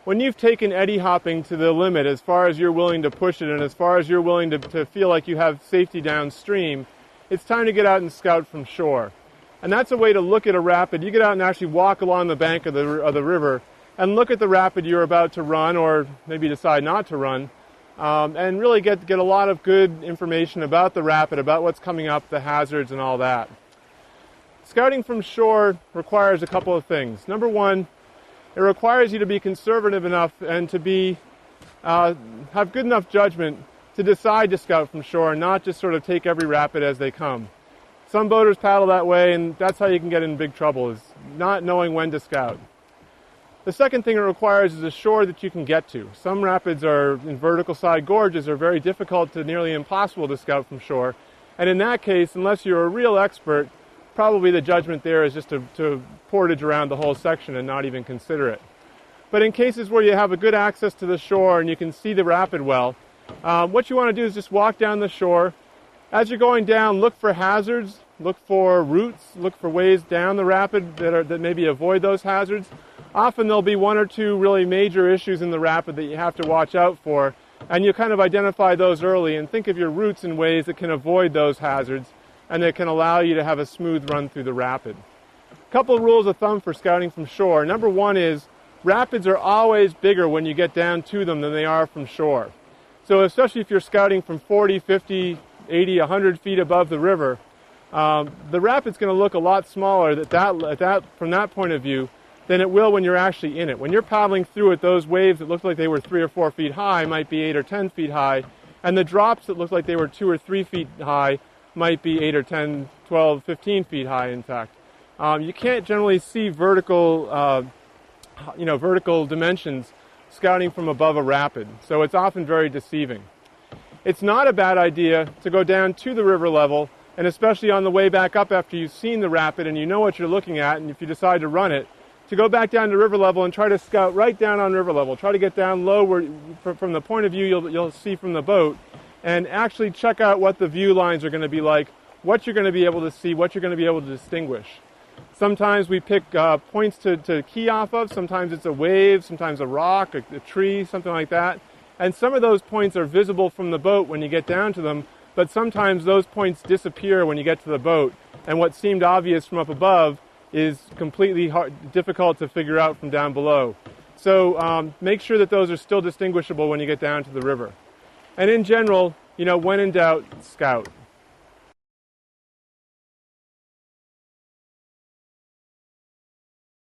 when you've taken eddy hopping to the limit, as far as you're willing to push it and as far as you're willing to feel like you have safety downstream, it's time to get out and scout from shore. And that's a way to look at a rapid. You get out and actually walk along the bank of the river and look at the rapid you're about to run, or maybe decide not to run, and really get a lot of good information about the rapid, about what's coming up, the hazards and all that. Scouting from shore requires a couple of things. Number one, it requires you to be conservative enough and to be have good enough judgment to decide to scout from shore and not just sort of take every rapid as they come. Some boaters paddle that way, and that's how you can get in big trouble, is not knowing when to scout. The second thing it requires is a shore that you can get to. Some rapids are in vertical side gorges are very difficult to nearly impossible to scout from shore. And in that case, unless you're a real expert, probably the judgment there is just to portage around the whole section and not even consider it. But in cases where you have a good access to the shore and you can see the rapid well, what you want to do is just walk down the shore. As you're going down, look for hazards, look for routes, look for ways down the rapid that maybe avoid those hazards. Often there'll be one or two really major issues in the rapid that you have to watch out for, and you kind of identify those early and think of your routes in ways that can avoid those hazards and that can allow you to have a smooth run through the rapid. A couple of rules of thumb for scouting from shore. Number one is rapids are always bigger when you get down to them than they are from shore. So especially if you're scouting from 40, 50, 80, 100 feet above the river, the rapid's going to look a lot smaller from that point of view than it will when you're actually in it. When you're paddling through it, those waves that look like they were 3 or 4 feet high might be 8 or 10 feet high, and the drops that look like they were 2 or 3 feet high might be 8 or 10, 12, 15 feet high, in fact. You can't generally see vertical dimensions scouting from above a rapid, so it's often very deceiving. It's not a bad idea to go down to the river level, and especially on the way back up after you've seen the rapid and you know what you're looking at, and if you decide to run it, to go back down to river level and try to scout right down on river level. Try to get down low where, from the point of view you'll see from the boat, and actually check out what the view lines are going to be like, what you're going to be able to see, what you're going to be able to distinguish. Sometimes we pick points to key off of. Sometimes it's a wave, sometimes a rock, a tree, something like that. And some of those points are visible from the boat when you get down to them, but sometimes those points disappear when you get to the boat, and what seemed obvious from up above is completely difficult to figure out from down below. So make sure that those are still distinguishable when you get down to the river. And in general, when in doubt, scout.